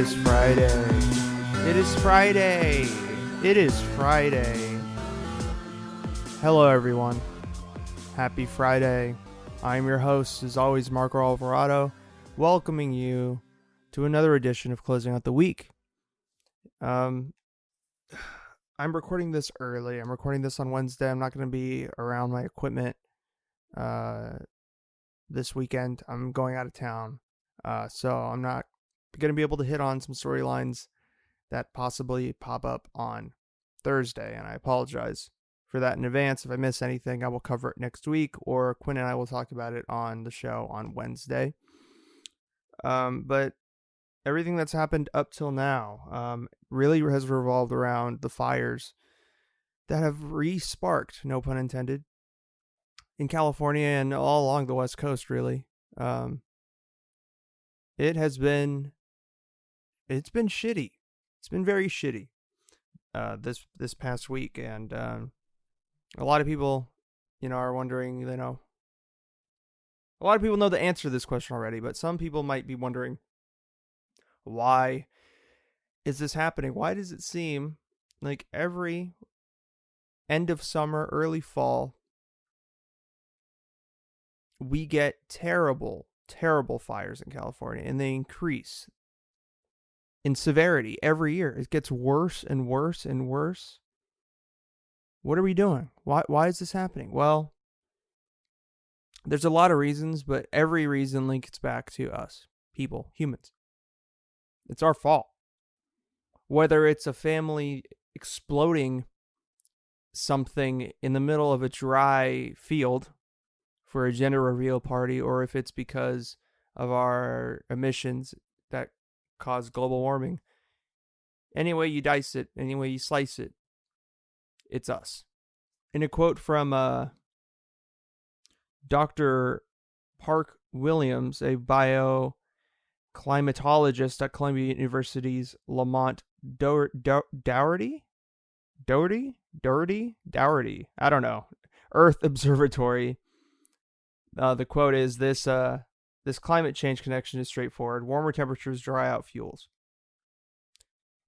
is Friday. It is Friday. It is Friday. Hello, everyone. Happy Friday. I'm your host, as always, Marco Alvarado, welcoming you to another edition of Closing Out the Week. I'm recording this early. I'm recording this on Wednesday. I'm not going to be around my equipment this weekend. I'm going out of town, so I'm not going to be able to hit on some storylines that possibly pop up on Thursday, and I apologize for that in advance. If I miss anything, I will cover it next week, or Quinn and I will talk about it on the show on Wednesday. But everything that's happened up till now really has revolved around the fires that have re-sparked, no pun intended, in California and all along the West Coast, really. It's been shitty. It's been very shitty this past week, and a lot of people, are wondering, a lot of people know the answer to this question already, but some people might be wondering, why is this happening? Why does it seem like every end of summer, early fall, we get terrible, terrible fires in California, and they increase in severity every year? It gets worse and worse and worse. What are we doing? Why is this happening? Well, there's a lot of reasons, but every reason links back to us, people, humans. It's our fault. Whether it's a family exploding something in the middle of a dry field for a gender reveal party, or if it's because of our emissions that cause global warming. Any way you dice it, any way you slice it, it's us. In a quote from Dr. Park Williams, a bioclimatologist at Columbia University's Lamont Doherty, I don't know, Earth Observatory. The quote is, this climate change connection is straightforward. Warmer temperatures dry out fuels.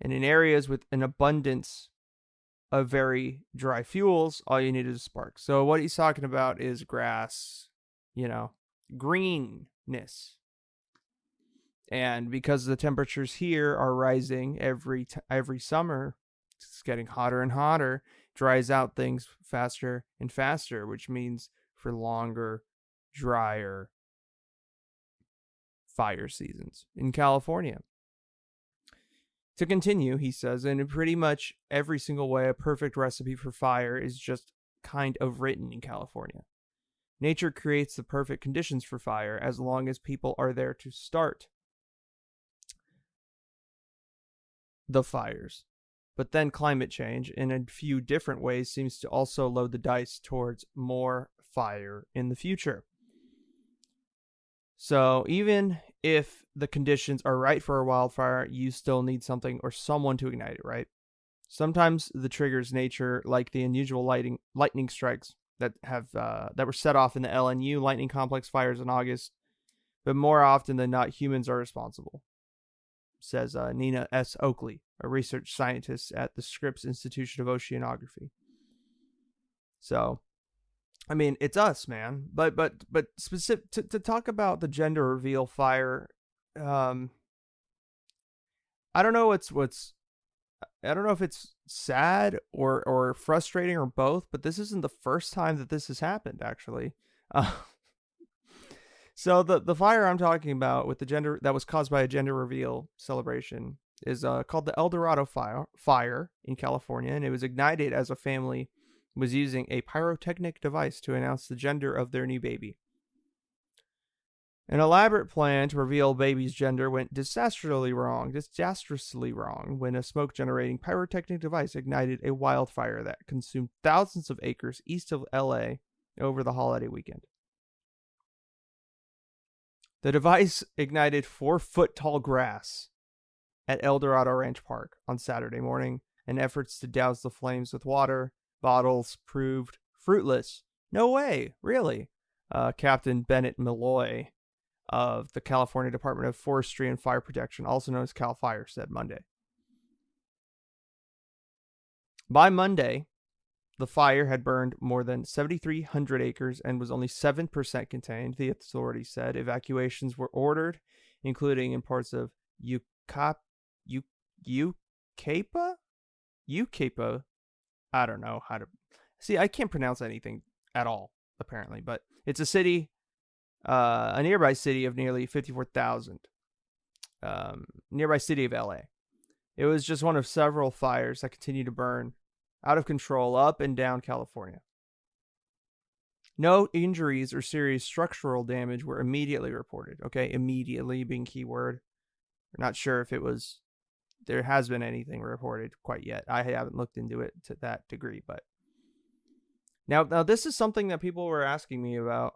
And in areas with an abundance of very dry fuels, all you need is a spark. So what he's talking about is grass, greenness. And because the temperatures here are rising every summer, it's getting hotter and hotter, dries out things faster and faster, which means for longer, drier fire seasons in California. To continue, he says, in pretty much every single way, a perfect recipe for fire is just kind of written in California. Nature creates the perfect conditions for fire as long as people are there to start the fires. But then climate change, in a few different ways, seems to also load the dice towards more fire in the future. So even if the conditions are right for a wildfire, you still need something or someone to ignite it, right? Sometimes the triggers nature, like the unusual lightning strikes that were set off in the LNU lightning complex fires in August. But more often than not, humans are responsible, says Nina S. Oakley, a research scientist at the Scripps Institution of Oceanography. So, I mean, it's us, man. But specific to talk about the gender reveal fire, I don't know I don't know if it's sad or frustrating or both, but this isn't the first time that this has happened, actually. So the fire I'm talking about with the gender that was caused by a gender reveal celebration is called the El Dorado fire in California, and it was ignited as a family was using a pyrotechnic device to announce the gender of their new baby. An elaborate plan to reveal baby's gender went disastrously wrong when a smoke-generating pyrotechnic device ignited a wildfire that consumed thousands of acres east of LA over the holiday weekend. The device ignited 4-foot-tall grass at El Dorado Ranch Park on Saturday morning, and efforts to douse the flames with water bottles proved fruitless. No way, really. Captain Bennett Malloy, of the California Department of Forestry and Fire Protection, also known as CAL FIRE, said Monday. By Monday, the fire had burned more than 7,300 acres and was only 7% contained, the authority said. Evacuations were ordered, including in parts of Yucapa? I don't know how to... See, I can't pronounce anything at all, apparently, but it's a city, a nearby city of nearly 54,000. Nearby city of LA. It was just one of several fires that continue to burn out of control up and down California. No injuries or serious structural damage were immediately reported. Okay, immediately being keyword. We're not sure if there has been anything reported quite yet. I haven't looked into it to that degree, but now this is something that people were asking me about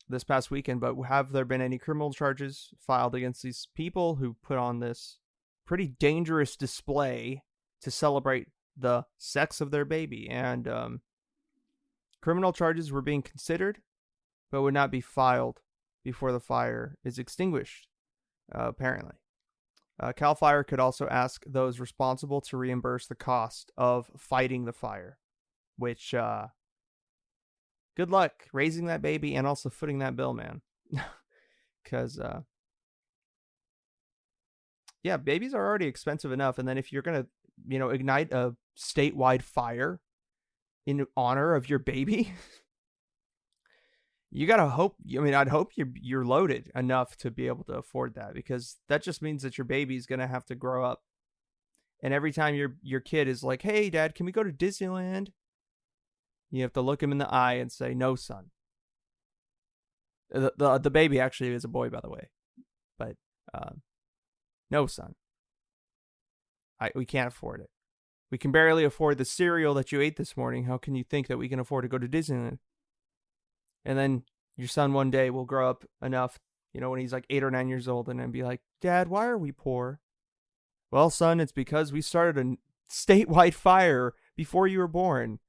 this past weekend, but have there been any criminal charges filed against these people who put on this pretty dangerous display to celebrate the sex of their baby? And criminal charges were being considered, but would not be filed before the fire is extinguished, apparently. CAL FIRE could also ask those responsible to reimburse the cost of fighting the fire, which, good luck raising that baby and also footing that bill, man. Because, yeah, babies are already expensive enough. And then if you're going to, ignite a statewide fire in honor of your baby, you gotta hope. I'd hope you're loaded enough to be able to afford that, because that just means that your baby's gonna have to grow up, and every time your kid is like, "Hey, Dad, can we go to Disneyland?" you have to look him in the eye and say, "No, son." The baby actually is a boy, by the way, but no, son. We can't afford it. We can barely afford the cereal that you ate this morning. How can you think that we can afford to go to Disneyland? And then your son one day will grow up enough, when he's like 8 or 9 years old, and then be like, "Dad, why are we poor?" "Well, son, it's because we started a statewide fire before you were born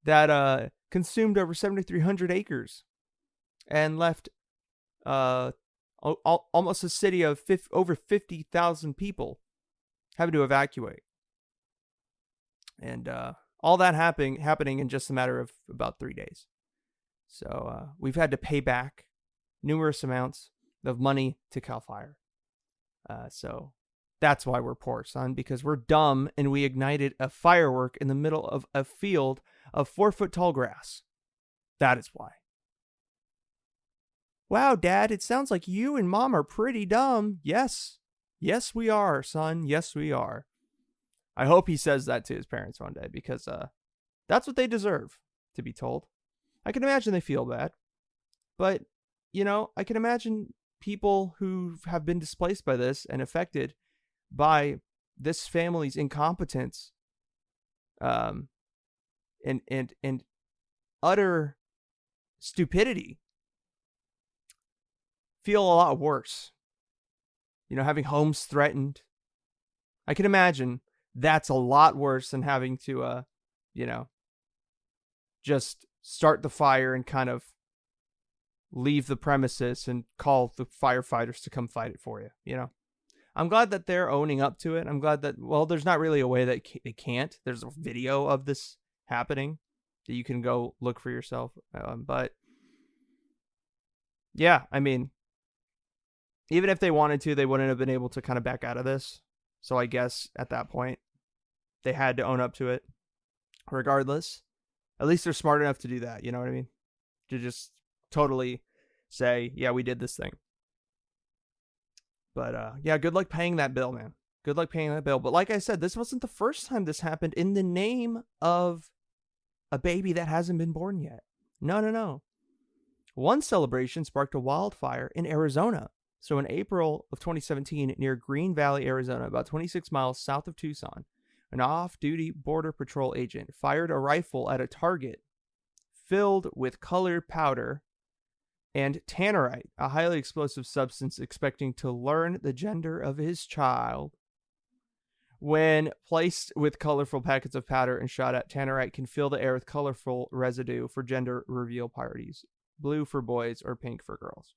that consumed over 7,300 acres and left almost a city of over 50,000 people having to evacuate." And all that happening in just a matter of about 3 days. So we've had to pay back numerous amounts of money to CAL FIRE. So that's why we're poor, son, because we're dumb and we ignited a firework in the middle of a field of 4-foot tall grass. That is why. "Wow, Dad, it sounds like you and Mom are pretty dumb." Yes. Yes, we are, son. Yes, we are. I hope he says that to his parents one day, because that's what they deserve to be told. I can imagine they feel bad. But, I can imagine people who have been displaced by this and affected by this family's incompetence and utter stupidity feel a lot worse. Having homes threatened. I can imagine that's a lot worse than having to, just start the fire and kind of leave the premises and call the firefighters to come fight it for you. I'm glad that they're owning up to it. I'm glad that, there's not really a way that they can't. There's a video of this happening that you can go look for yourself. But yeah, even if they wanted to, they wouldn't have been able to kind of back out of this. So I guess at that point, they had to own up to it regardless. At least they're smart enough to do that, you know what I mean? To just totally say, yeah, we did this thing. But yeah, good luck paying that bill, man. Good luck paying that bill. But like I said, this wasn't the first time this happened in the name of a baby that hasn't been born yet. No. One celebration sparked a wildfire in Arizona. So in April of 2017, near Green Valley, Arizona, about 26 miles south of Tucson, an off-duty Border Patrol agent fired a rifle at a target filled with colored powder and tannerite, a highly explosive substance, expecting to learn the gender of his child. When placed with colorful packets of powder and shot at, tannerite can fill the air with colorful residue for gender reveal parties, blue for boys or pink for girls.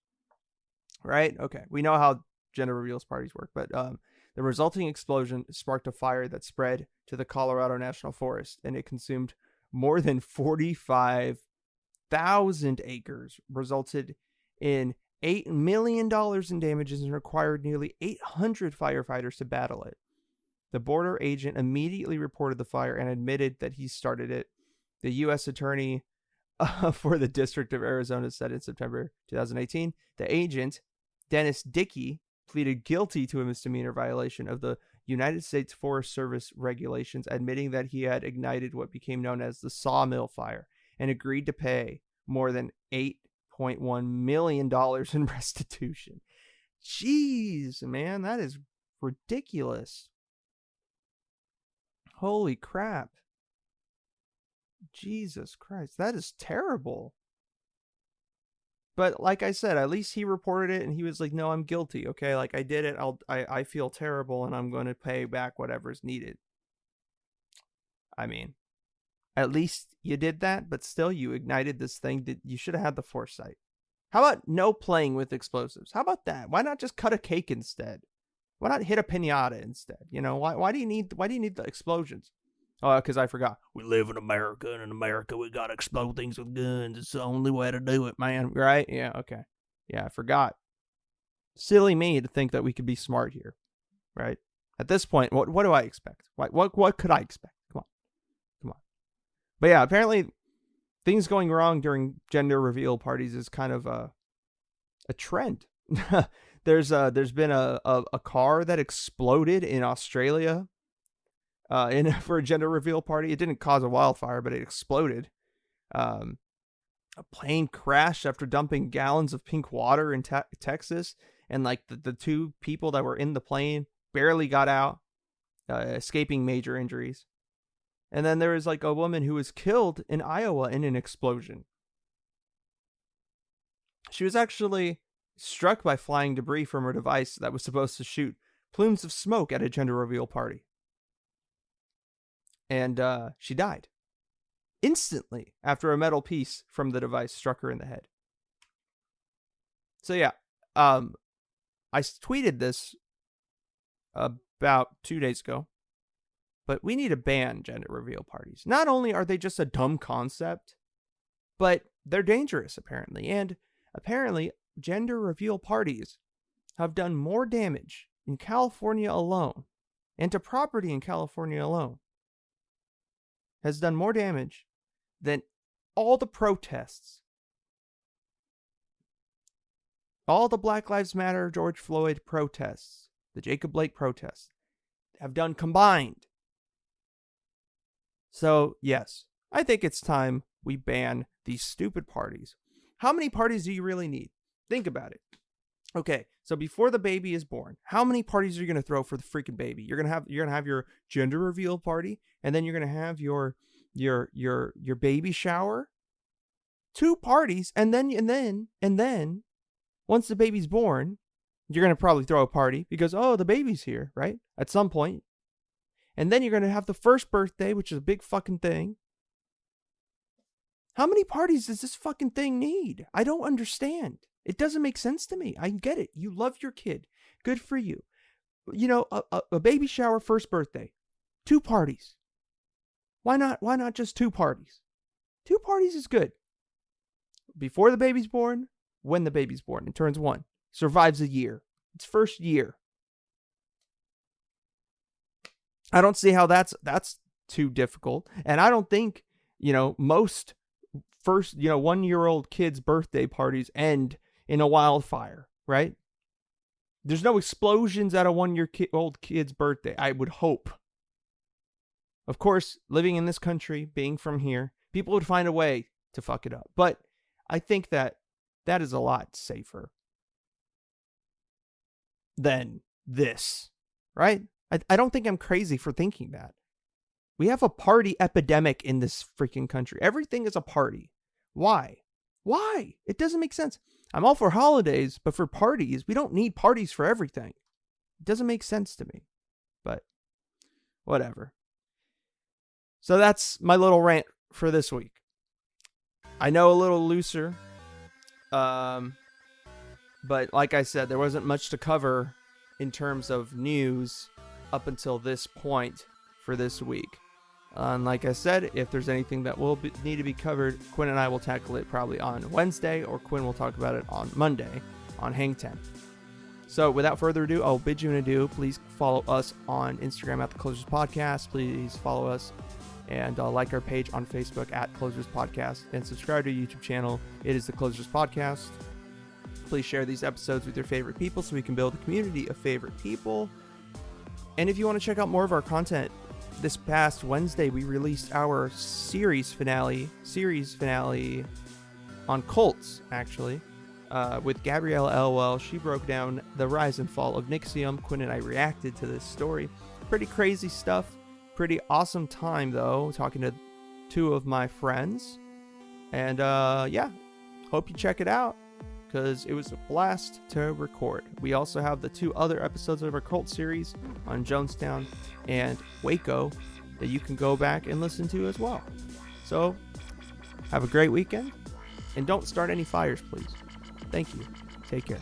Right? Okay. We know how gender reveals parties work, but the resulting explosion sparked a fire that spread to the Colorado National Forest, and it consumed more than 45,000 acres, resulted in $8 million in damages, and required nearly 800 firefighters to battle it. The border agent immediately reported the fire and admitted that he started it. The U.S. attorney for the District of Arizona said in September 2018, the agent, Dennis Dickey, pleaded guilty to a misdemeanor violation of the United States Forest Service regulations, admitting that he had ignited what became known as the Sawmill Fire and agreed to pay more than $8.1 million in restitution. Jeez, man, that is ridiculous. Holy crap. Jesus Christ, that is terrible. But like I said, at least he reported it and he was like, no, I'm guilty. Okay, like I did it. I feel terrible and I'm going to pay back whatever's needed. I mean, at least you did that, but still you ignited this thing. You should have had the foresight. How about no playing with explosives? How about that? Why not just cut a cake instead? Why not hit a piñata instead? You know, why do you need the explosions? Oh, because I forgot. We live in America, and in America we gotta explode things with guns. It's the only way to do it, man. Right? Yeah, okay. Yeah, I forgot. Silly me to think that we could be smart here. Right? At this point, what do I expect? What could I expect? Come on. But yeah, apparently things going wrong during gender reveal parties is kind of a trend. There's been a car that exploded in Australia for a gender reveal party. It didn't cause a wildfire, but it exploded. A plane crashed after dumping gallons of pink water in Texas, and like the two people that were in the plane barely got out, escaping major injuries. And then there was like a woman who was killed in Iowa in an explosion. She was actually struck by flying debris from her device that was supposed to shoot plumes of smoke at a gender reveal party. And she died instantly after a metal piece from the device struck her in the head. So yeah, I tweeted this about 2 days ago, but we need to ban gender reveal parties. Not only are they just a dumb concept, but they're dangerous, apparently. And apparently, gender reveal parties have done more damage in California alone, and to property in California alone, has done more damage than all the protests, all the Black Lives Matter, George Floyd protests, the Jacob Blake protests, have done combined. So, yes, I think it's time we ban these stupid parties. How many parties do you really need? Think about it. Okay, so before the baby is born, how many parties are you going to throw for the freaking baby? You're going to have your gender reveal party, and then you're going to have your baby shower. 2 parties, and then once the baby's born, you're going to probably throw a party because, oh, the baby's here, right? At some point. And then you're going to have the first birthday, which is a big fucking thing. How many parties does this fucking thing need? I don't understand. It doesn't make sense to me. I get it. You love your kid. Good for you. You know, a baby shower, first birthday. 2 parties. Why not just 2 parties? 2 parties is good. Before the baby's born, when the baby's born. It turns 1. Survives a year. Its first year. I don't see how that's too difficult. And I don't think, most first, 1-year-old kids' birthday parties end in a wildfire, right? There's no explosions at a 1-year-old kid's birthday, I would hope. Of course, living in this country, being from here, people would find a way to fuck it up. But I think that is a lot safer than this, right? I don't think I'm crazy for thinking that. We have a party epidemic in this freaking country. Everything is a party. Why? It doesn't make sense. I'm all for holidays, but for parties, we don't need parties for everything. It doesn't make sense to me. But whatever. So that's my little rant for this week. I know a little looser. But like I said, there wasn't much to cover in terms of news up until this point for this week. And like I said, if there's anything that will need to be covered, Quinn and I will tackle it probably on Wednesday, or Quinn will talk about it on Monday on Hang 10. So without further ado, I'll bid you an adieu. Please follow us on Instagram at The Closers Podcast. Please follow us and like our page on Facebook at Closers Podcast, and subscribe to our YouTube channel. It is The Closers Podcast. Please share these episodes with your favorite people so we can build a community of favorite people. And if you want to check out more of our content, this past Wednesday we released our series finale on Colts, actually, with Gabriella Elwell. She broke down the rise and fall of Nixium. Quinn and I reacted to this story. Pretty crazy stuff. Pretty awesome time, though, talking to two of my friends. And hope you check it out, because it was a blast to record. We also have the 2 other episodes of our cult series on Jonestown and Waco that you can go back and listen to as well. So have a great weekend, and don't start any fires, please. Thank you. Take care.